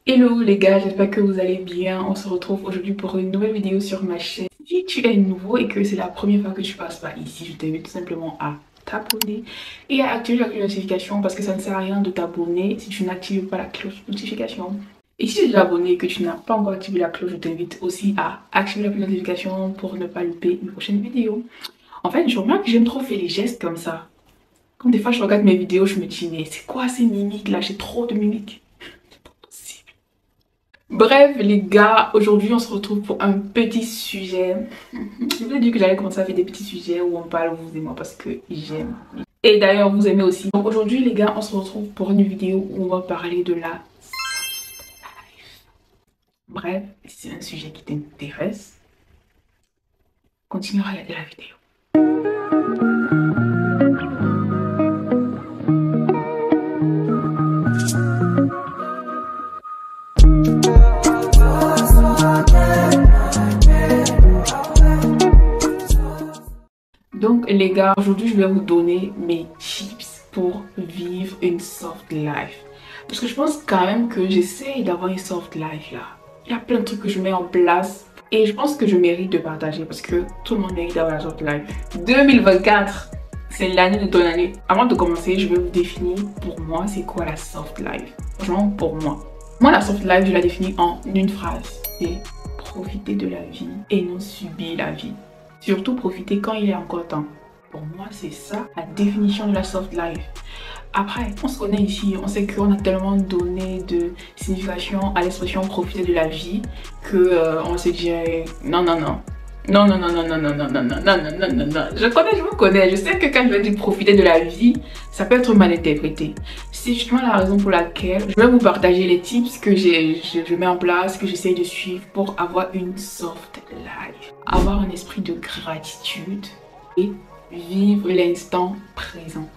Hello les gars, j'espère que vous allez bien. On se retrouve aujourd'hui pour une nouvelle vidéo sur ma chaîne. Si tu es nouveau et que c'est la première fois que tu passes par ici, je t'invite tout simplement à t'abonner et à activer la cloche de notification parce que ça ne sert à rien de t'abonner si tu n'actives pas la cloche de notification. Et si tu es déjà abonné et que tu n'as pas encore activé la cloche, je t'invite aussi à activer la cloche de notification pour ne pas louper une prochaine vidéo. En fait, je remarque que j'aime trop faire les gestes comme ça. Comme des fois je regarde mes vidéos, je me dis mais c'est quoi ces mimiques là? J'ai trop de mimiques. Bref les gars, aujourd'hui on se retrouve pour un petit sujet. Je vous ai dit que j'allais commencer à faire des petits sujets où on parle vous et moi parce que j'aime. Et d'ailleurs vous aimez aussi. Donc aujourd'hui les gars, on se retrouve pour une vidéo où on va parler de la... Bref, si c'est un sujet qui t'intéresse, continue à regarder la vidéo. Donc les gars, aujourd'hui je vais vous donner mes tips pour vivre une soft life. Parce que je pense quand même que j'essaye d'avoir une soft life là. Il y a plein de trucs que je mets en place et je pense que je mérite de partager parce que tout le monde mérite d'avoir la soft life. 2024, c'est l'année de ton année. Avant de commencer, je vais vous définir pour moi c'est quoi la soft life. Franchement pour moi. Moi la soft life je la définis en une phrase. C'est profiter de la vie et non subir la vie. Surtout profiter quand il est encore temps. Pour moi, c'est ça la définition de la soft life. Après, on se connaît ici, on sait qu'on a tellement donné de signification à l'expression profiter de la vie que on se dirait non, non, non. Non, non, non, non, non, non, non, non, non, non, non, non, non. Je vous connais. Je sais que quand je vais dire profiter de la vie, ça peut être mal interprété. C'est justement la raison pour laquelle je vais vous partager les tips que je mets en place, que j'essaie de suivre pour avoir une soft life. Avoir un esprit de gratitude et vivre l'instant présent.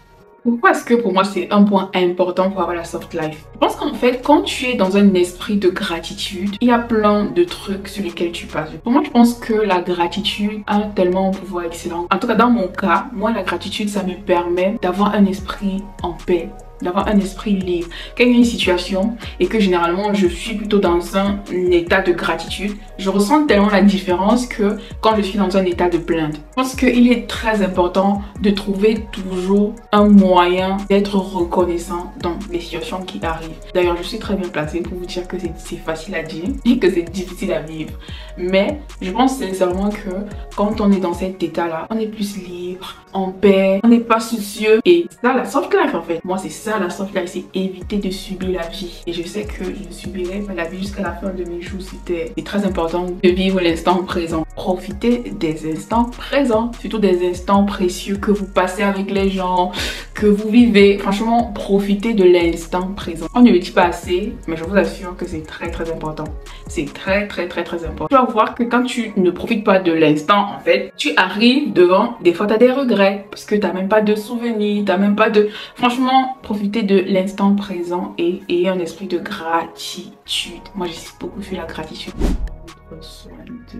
Pourquoi est-ce que pour moi c'est un point important pour avoir la soft life? Je pense qu'en fait quand tu es dans un esprit de gratitude, il y a plein de trucs sur lesquels tu passes. Pour moi je pense que la gratitude a tellement un pouvoir excellent. En tout cas dans mon cas, moi la gratitude ça me permet d'avoir un esprit en paix, d'avoir un esprit libre. Quand il y a une situation et que généralement je suis plutôt dans un état de gratitude, je ressens tellement la différence que quand je suis dans un état de plainte. Je pense qu'il est très important de trouver toujours un moyen d'être reconnaissant dans les situations qui arrivent. D'ailleurs, je suis très bien placée pour vous dire que c'est facile à dire et que c'est difficile à vivre. Mais je pense sincèrement que quand on est dans cet état-là, on est plus libre, en paix, on n'est pas soucieux. Et ça, la soft life en fait. Moi, c'est ça la soft life, c'est éviter de subir la vie. Et je sais que je ne subirai pas la vie jusqu'à la fin de mes jours. C'est très important de vivre l'instant présent. Profitez des instants présents, surtout des instants précieux que vous passez avec les gens, que vous vivez. Franchement, profitez de l'instant présent. On ne le dit pas assez, mais je vous assure que c'est très important. C'est très important. Tu vas voir que quand tu ne profites pas de l'instant, en fait, tu arrives devant, des fois tu as des regrets parce que tu n'as même pas de souvenirs, tu n'as même pas de... Franchement, profitez de l'instant présent et ayez un esprit de gratitude. Moi, j'ai beaucoup fait la gratitude. Soin de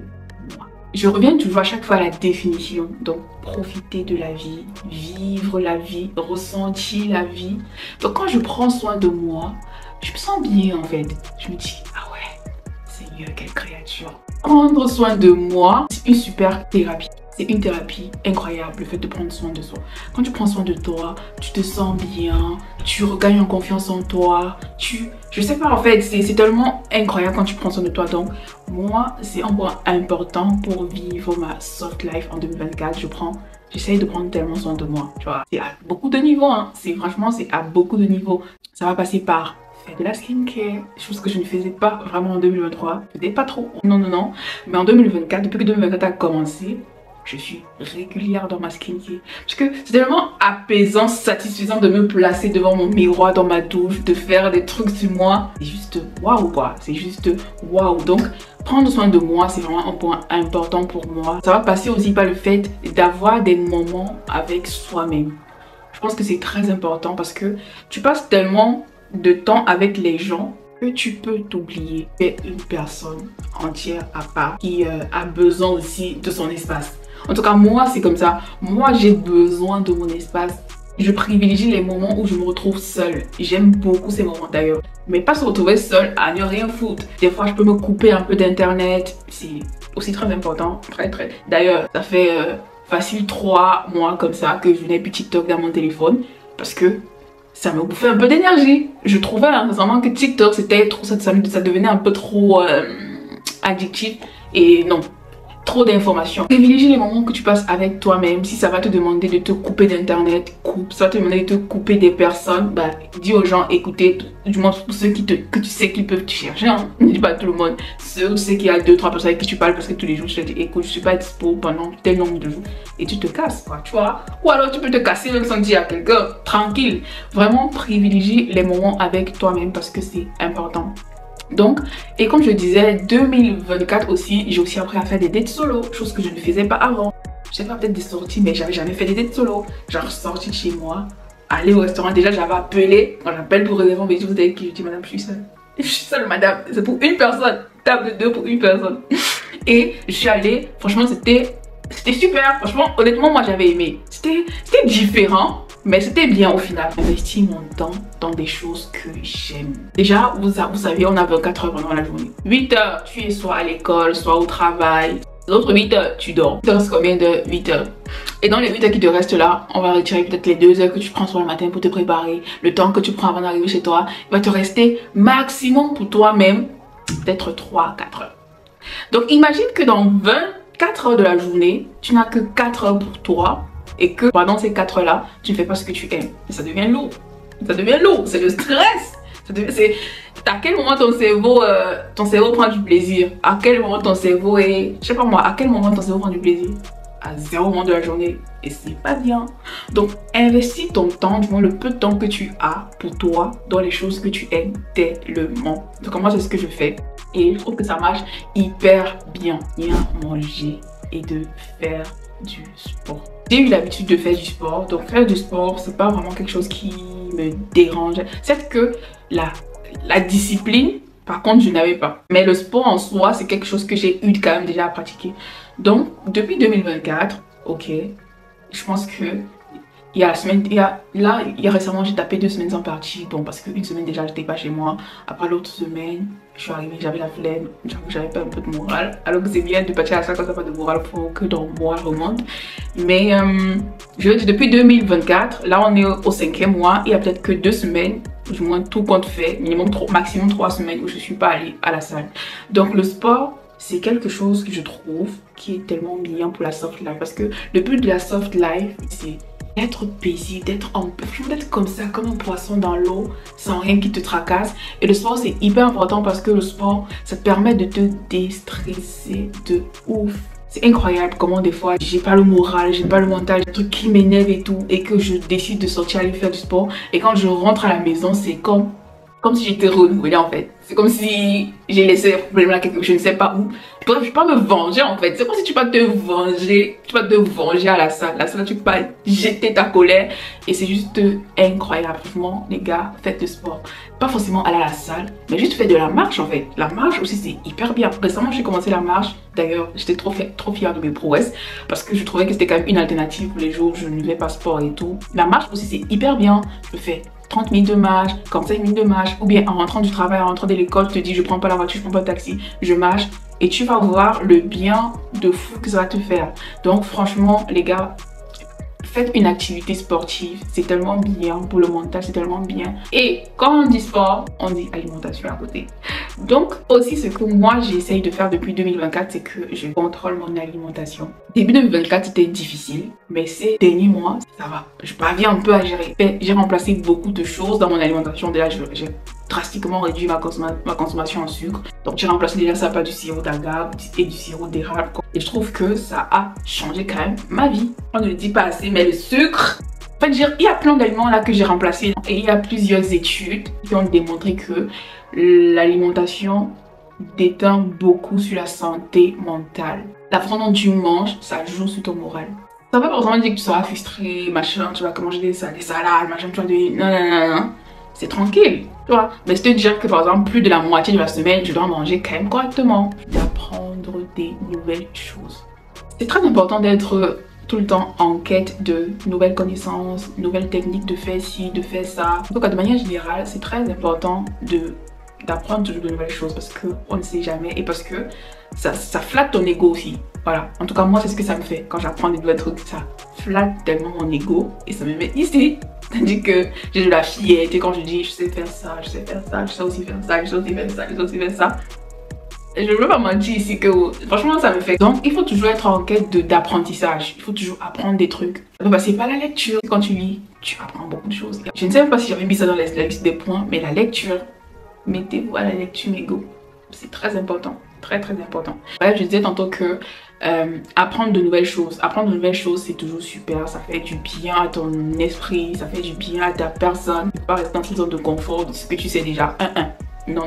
moi. Je reviens toujours à chaque fois à la définition. Donc, profiter de la vie, vivre la vie, ressentir la vie. Donc, quand je prends soin de moi, je me sens bien en fait. Je me dis, ah ouais, Seigneur, quelle créature. Prendre soin de moi, c'est une super thérapie. C'est une thérapie incroyable, le fait de prendre soin de soi. Quand tu prends soin de toi, tu te sens bien, tu regagnes en confiance en toi, je sais pas en fait, c'est tellement incroyable quand tu prends soin de toi. Donc, moi, c'est un point important pour vivre ma soft life en 2024. J'essaye de prendre tellement soin de moi, tu vois. C'est à beaucoup de niveaux, hein. Franchement, c'est à beaucoup de niveaux. Ça va passer par faire de la skincare, chose que je ne faisais pas vraiment en 2023. Je faisais pas trop, non. Mais en 2024, depuis que 2024 a commencé, je suis régulière dans ma skincare. Parce que c'est tellement apaisant, satisfaisant de me placer devant mon miroir dans ma douche, de faire des trucs sur moi. C'est juste waouh quoi, c'est juste waouh. Donc prendre soin de moi, c'est vraiment un point important pour moi. Ça va passer aussi par le fait d'avoir des moments avec soi-même. Je pense que c'est très important parce que tu passes tellement de temps avec les gens que tu peux t'oublier. Tu es une personne entière à part qui a besoin aussi de son espace. En tout cas, moi, c'est comme ça. Moi, j'ai besoin de mon espace Je privilégie les moments où je me retrouve seule. J'aime beaucoup ces moments d'ailleurs. Mais pas se retrouver seule à ne rien foutre. Des fois, je peux me couper un peu d'internet. C'est aussi très important. Très. D'ailleurs, ça fait facile 3 mois comme ça que je n'ai plus TikTok dans mon téléphone. Parce que ça me bouffait un peu d'énergie. Je trouvais sincèrement que TikTok, c'était trop, ça devenait un peu trop addictif. Et non. Trop d'informations. Privilégie les moments que tu passes avec toi-même. Si ça va te demander de te couper d'internet, coupe. Ça va te demander de te couper des personnes, bah dis aux gens, écoutez, du moins pour ceux que tu sais qu'ils peuvent te chercher, hein. Ne dis pas à tout le monde. Ceux qu'il y a 2-3 personnes avec qui tu parles parce que tous les jours tu te dis, écoute, je suis pas dispo pendant tel nombre de jours et tu te casses, quoi, tu vois. Ou alors tu peux te casser même sans dire à quelqu'un, tranquille. Vraiment privilégie les moments avec toi-même parce que c'est important. Donc, et comme je disais, 2024 aussi, j'ai aussi appris à faire des dates solo, chose que je ne faisais pas avant. Je sais pas, peut-être des sorties, mais j'avais jamais fait des dates solo. Genre sortir de chez moi, aller au restaurant, déjà j'avais appelé, quand j'appelle pour réserver, mais je vous avez qui, je dis madame, je suis seule. Je suis seule madame, c'est pour une personne, table de 2 pour une personne. Et je suis allée, franchement c'était super, franchement honnêtement moi j'avais aimé. C'était différent. Mais c'était bien au final. Investir mon temps dans des choses que j'aime. Déjà, vous savez, on a 24 heures pendant la journée. 8 heures, tu es soit à l'école, soit au travail. Les autres 8 heures, tu dors. Il te reste combien de 8 heures? Et dans les 8 heures qui te restent là, on va retirer peut-être les 2 heures que tu prends sur le matin pour te préparer. Le temps que tu prends avant d'arriver chez toi. Il va te rester maximum pour toi-même, peut-être 3-4 heures. Donc imagine que dans 24 heures de la journée, tu n'as que 4 heures pour toi. Et que pendant ces 4 heures-là, tu ne fais pas ce que tu aimes. Et ça devient lourd. Ça devient lourd. C'est le stress. À quel moment ton cerveau prend du plaisir? À quel moment ton cerveau est... Je sais pas moi, à quel moment ton cerveau prend du plaisir? À 0 moment de la journée. Et c'est pas bien. Donc, investis ton temps, du moins le peu de temps que tu as pour toi, dans les choses que tu aimes tellement. Donc, moi, c'est ce que je fais. Et je trouve que ça marche hyper bien. Bien manger et de faire du sport. J'ai eu l'habitude de faire du sport, donc faire du sport c'est pas vraiment quelque chose qui me dérange. C'est que la discipline, par contre je n'avais pas. Mais le sport en soi c'est quelque chose que j'ai eu quand même déjà à pratiquer. Donc depuis 2024, ok, je pense que il y a récemment j'ai tapé 2 semaines sans partir. Bon parce qu'une semaine déjà j'étais pas chez moi. Après l'autre semaine, je suis arrivée, j'avais la flemme, j'avais pas un peu de morale. Alors que c'est bien de partir à ça quand t'as pas de morale pour que ton moral remonte. Mais je veux dire depuis 2024, là on est au 5e mois, il y a peut-être que 2 semaines, du moins tout compte fait, maximum 3 semaines où je suis pas allée à la salle. Donc le sport, c'est quelque chose que je trouve qui est tellement bien pour la soft life. Parce que le but de la soft life, c'est d'être paisible, d'être comme ça, comme un poisson dans l'eau, sans rien qui te tracasse. Et le sport, c'est hyper important parce que le sport, ça te permet de te déstresser de ouf. C'est incroyable comment des fois, j'ai pas le moral, j'ai pas le mental, des trucs qui m'énervent et tout, et que je décide de sortir aller faire du sport. Et quand je rentre à la maison, c'est comme si j'étais renouvelée en fait. C'est comme si j'ai laissé le problème là, je ne sais pas où. Bref, je peux pas me venger en fait. C'est comme si tu vas te venger à la salle. La salle, tu peux pas jeter ta colère. Et c'est juste incroyable. Franchement, les gars, faites le sport. Pas forcément aller à la salle, mais juste faites de la marche en fait. La marche aussi, c'est hyper bien. Récemment, j'ai commencé la marche. D'ailleurs, j'étais trop fière de mes prouesses. Parce que je trouvais que c'était quand même une alternative pour les jours où je ne vais pas sport et tout. La marche aussi, c'est hyper bien. Je fais 30 minutes de marche, 45 minutes de marche, ou bien en rentrant du travail, en rentrant de l'école, tu te dis je prends pas la voiture, je prends pas le taxi, je marche et tu vas voir le bien de fou que ça va te faire. Donc franchement les gars, faites une activité sportive, c'est tellement bien pour le mental, c'est tellement bien. Et quand on dit sport, on dit alimentation à côté. Donc aussi ce que moi j'essaye de faire depuis 2024, c'est que je contrôle mon alimentation. Début 2024 c'était difficile, mais ces derniers mois ça va, je parviens un peu à gérer. J'ai remplacé beaucoup de choses dans mon alimentation. Déjà j'ai drastiquement réduit ma consommation en sucre. Donc j'ai remplacé déjà ça par du sirop d'agave et du sirop d'érable. Et je trouve que ça a changé quand même ma vie. On ne le dit pas assez, mais le sucre, en fait, il y a plein d'aliments là que j'ai remplacés. Et il y a plusieurs études qui ont démontré que l'alimentation déteint beaucoup sur la santé mentale. La façon dont tu manges, ça joue sur ton moral. Ça veut pas forcément dire que tu seras frustré, machin, tu vas manger des salades, machin, tu vas dire non. C'est tranquille, tu vois. Mais c'est te dire que par exemple, plus de la moitié de la semaine, je dois manger quand même correctement. D'apprendre des nouvelles choses. C'est très important d'être tout le temps en quête de nouvelles connaissances, nouvelles techniques de faire ci, de faire ça. Donc de manière générale, c'est très important d'apprendre toujours de nouvelles choses parce qu'on ne sait jamais et parce que ça flatte ton ego aussi. Voilà, en tout cas moi c'est ce que ça me fait quand j'apprends des nouvelles trucs, ça flatte tellement mon ego et ça me met ici. C'est-à-dire que j'ai de la fierté quand je dis je sais faire ça, je sais faire ça, je sais aussi faire ça, je sais aussi faire ça, je sais aussi faire ça. Je ne veux pas mentir ici que franchement ça me fait. Donc il faut toujours être en quête d'apprentissage, il faut toujours apprendre des trucs. Donc bah, c'est pas la lecture, quand tu lis, tu apprends beaucoup de choses. Je ne sais même pas si j'avais mis ça dans la liste des points, mais la lecture, mettez-vous à la lecture mes go, c'est très important. Très très important. Bref, je disais tantôt que apprendre de nouvelles choses, c'est toujours super, ça fait du bien à ton esprit, ça fait du bien à ta personne. Tu ne peux pas rester dans cette zone de confort de ce que tu sais déjà. Non.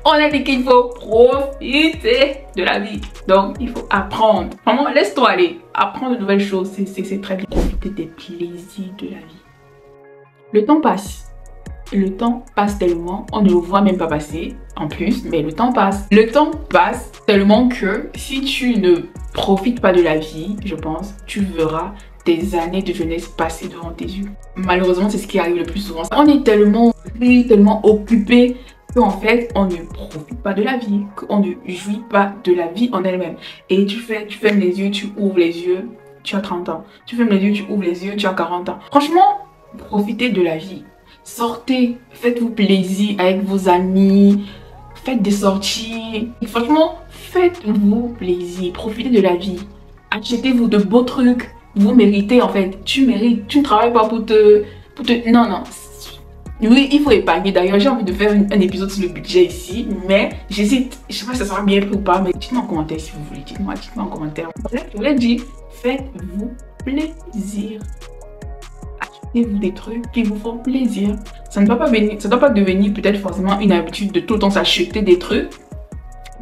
On a dit qu'il faut profiter de la vie, donc il faut apprendre. Vraiment, laisse-toi aller, apprendre de nouvelles choses, c'est très bien. Profiter des plaisirs de la vie. Le temps passe. Le temps passe tellement, on ne le voit même pas passer en plus, mais le temps passe. Le temps passe tellement que si tu ne profites pas de la vie, je pense, tu verras tes années de jeunesse passer devant tes yeux. Malheureusement, c'est ce qui arrive le plus souvent. On est tellement pris, tellement occupé qu'en fait, on ne profite pas de la vie, qu'on ne jouit pas de la vie en elle-même. Et tu fermes les yeux, tu ouvres les yeux, tu as 30 ans. Tu fermes les yeux, tu ouvres les yeux, tu as 40 ans. Franchement, profitez de la vie. Sortez, faites-vous plaisir avec vos amis, faites des sorties. Et franchement, faites-vous plaisir, profitez de la vie. Achetez-vous de beaux trucs, vous méritez en fait. Tu mérites, tu ne travailles pas pour te... Non. Oui, il faut épargner. D'ailleurs, j'ai envie de faire un épisode sur le budget ici, mais j'hésite. Je sais pas si ça sera bien pris ou pas, mais dites-moi en commentaire si vous voulez. Dites-moi en commentaire. Bref, je vous l'ai dit, faites-vous plaisir. Achetez-vous des trucs qui vous font plaisir. Ça ne doit pas devenir peut-être forcément une habitude de tout le temps s'acheter des trucs,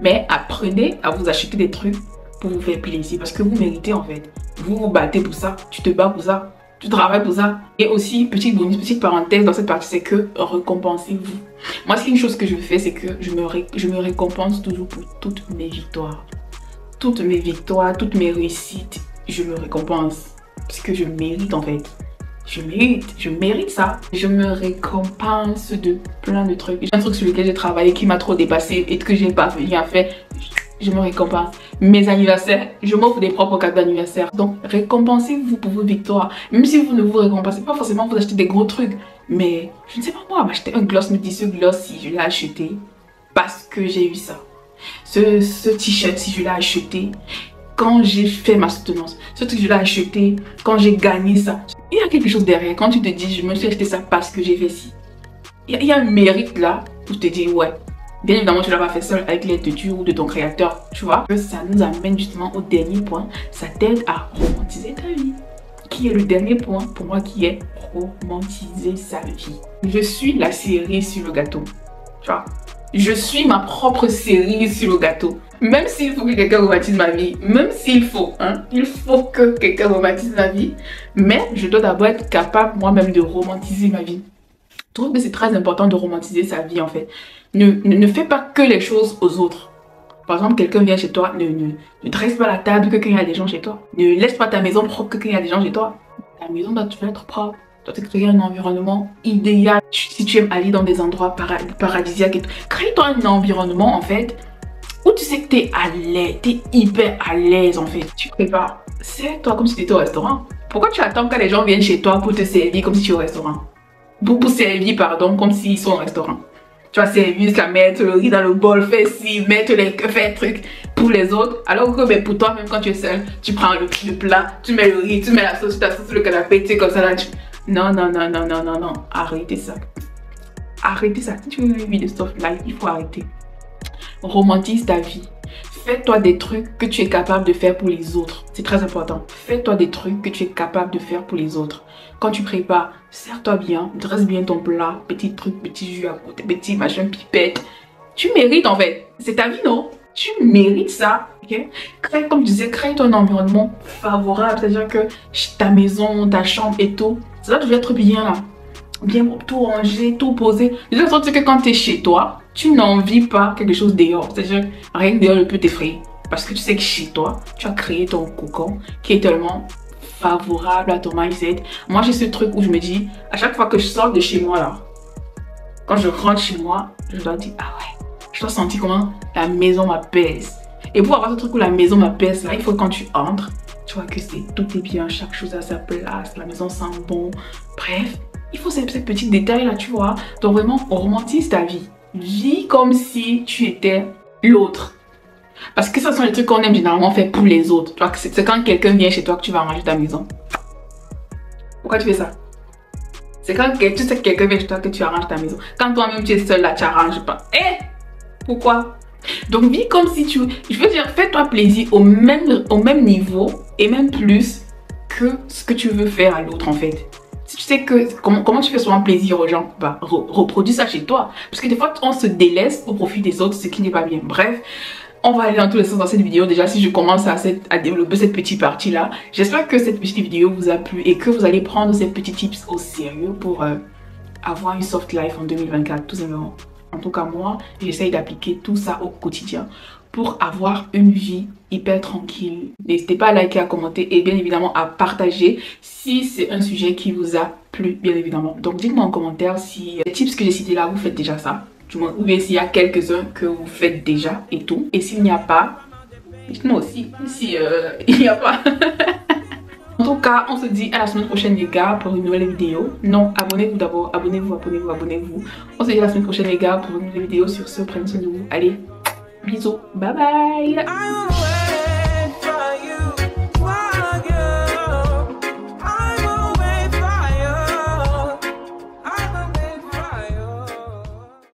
mais apprenez à vous acheter des trucs pour vous faire plaisir parce que vous méritez en fait. Vous vous battez pour ça, tu te bats pour ça, tu travailles pour ça. Et aussi, petite bonus, petite parenthèse dans cette partie, c'est que récompensez-vous. Moi, c'est une chose que je fais, c'est que je me récompense toujours pour toutes mes victoires. Toutes mes victoires, toutes mes réussites, je me récompense parce que je mérite en fait. Je mérite ça. Je me récompense de plein de trucs. J'ai un truc sur lequel j'ai travaillé qui m'a trop dépassé et que j'ai pas bien fait. Je me récompense. Mes anniversaires, je m'offre des propres cadeaux d'anniversaire. Donc, récompensez-vous pour vos victoires. Même si vous ne vous récompensez pas forcément, vous achetez des gros trucs. Mais, je ne sais pas moi, m'acheter un gloss, me dit ce gloss si je l'ai acheté parce que j'ai eu ça. Ce t-shirt si je l'ai acheté quand j'ai fait ma soutenance. Ce truc je l'ai acheté quand j'ai gagné ça. Il y a quelque chose derrière. Quand tu te dis, je me suis acheté ça parce que j'ai fait ci. Il y a un mérite là pour te dire, ouais. Bien évidemment, tu ne l'as pas fait seul avec l'aide de Dieu ou de ton créateur, tu vois. Ça nous amène justement au dernier point. Ça t'aide à romantiser ta vie. Qui est le dernier point pour moi qui est romantiser sa vie. Je suis la cerise sur le gâteau, tu vois. Je suis ma propre cerise sur le gâteau. Même s'il faut que quelqu'un romantise ma vie, même s'il faut, il faut que quelqu'un romantise ma vie, mais je dois d'abord être capable moi-même de romantiser ma vie. Je trouve que c'est très important de romantiser sa vie en fait. Ne fais pas que les choses aux autres. Par exemple, quelqu'un vient chez toi, ne dresse pas la table que quand il y a des gens chez toi. Ne laisse pas ta maison propre que quand il y a des gens chez toi. Ta maison doit toujours être propre. Tu dois te créer un environnement idéal. Si tu aimes aller dans des endroits paradisiaques et tout, crée-toi un environnement en fait où tu sais que tu es à l'aise, tu es hyper à l'aise en fait. Tu prépares. C'est toi comme si tu étais au restaurant. Pourquoi tu attends que les gens viennent chez toi pour te servir comme si tu es au restaurant? Pour servir, pardon, comme s'ils sont au restaurant. Tu vas servir jusqu'à mettre le riz dans le bol, faire ci, mettre faire trucs pour les autres. Alors que pour toi, même quand tu es seul, tu prends le plat, tu mets le riz, tu mets la sauce, tu t'associes sur le canapé, tu sais comme ça là. Non. Arrêtez ça. Arrêtez ça. Si tu veux une vie de soft life, il faut arrêter. Romantise ta vie. Fais-toi des trucs que tu es capable de faire pour les autres. C'est très important. Fais-toi des trucs que tu es capable de faire pour les autres. Quand tu prépares, sers-toi bien, dresse bien ton plat, petit truc, petit jus à côté, petit machin, pipette. Tu mérites en fait. C'est ta vie, non? Tu mérites ça, ok? Comme je disais, crée ton environnement favorable. C'est-à-dire que ta maison, ta chambre et tout, ça doit toujours être bien là. Bien tout rangé, tout posé. De toute façon, tu sais que quand tu es chez toi, tu n'envies pas quelque chose dehors. C'est-à-dire, rien que dehors ne peut t'effrayer. Parce que tu sais que chez toi, tu as créé ton cocon qui est tellement favorable à ton mindset. Moi, j'ai ce truc où je me dis, à chaque fois que je sors de chez moi là, quand je rentre chez moi, je dois dire, ah ouais, je dois sentir comment la maison m'apaise. Et pour avoir ce truc où la maison m'apaise là, il faut que quand tu entres, tu vois que tout est bien, chaque chose à sa place, la maison sent bon. Bref, il faut ces petits détails là, tu vois. Donc vraiment, on romantise ta vie. Vis comme si tu étais l'autre. Parce que ce sont les trucs qu'on aime généralement faire pour les autres. Tu vois, c'est quand quelqu'un vient chez toi que tu vas arranger ta maison. Pourquoi tu fais ça? C'est quand tu sais que quelqu'un vient chez toi que tu arranges ta maison. Quand toi-même tu es seul là, tu n'arranges pas. Eh? Pourquoi? Donc vis comme si tu... Je veux dire, fais-toi plaisir au même niveau et même plus que ce que tu veux faire à l'autre en fait. Si tu sais que comment tu fais souvent plaisir aux gens, bah reproduis ça chez toi. Parce que des fois on se délaisse au profit des autres, ce qui n'est pas bien. Bref. On va aller dans tous les sens dans cette vidéo. Déjà, si je commence à développer cette petite partie-là, j'espère que cette petite vidéo vous a plu et que vous allez prendre ces petits tips au sérieux pour avoir une soft life en 2024, tout simplement. En tout cas, moi, j'essaye d'appliquer tout ça au quotidien pour avoir une vie hyper tranquille. N'hésitez pas à liker, à commenter et bien évidemment à partager si c'est un sujet qui vous a plu, bien évidemment. Donc, dites-moi en commentaire si les tips que j'ai cités là, vous faites déjà ça. Ou bien s'il y a quelques-uns que vous faites déjà et tout. Et s'il n'y a pas, dites-moi aussi si il n'y a pas. En tout cas, on se dit à la semaine prochaine les gars pour une nouvelle vidéo. Non, abonnez-vous d'abord. Abonnez-vous. On se dit à la semaine prochaine les gars pour une nouvelle vidéo. Sur ce, prenez soin de vous. Allez, bisous. Bye bye.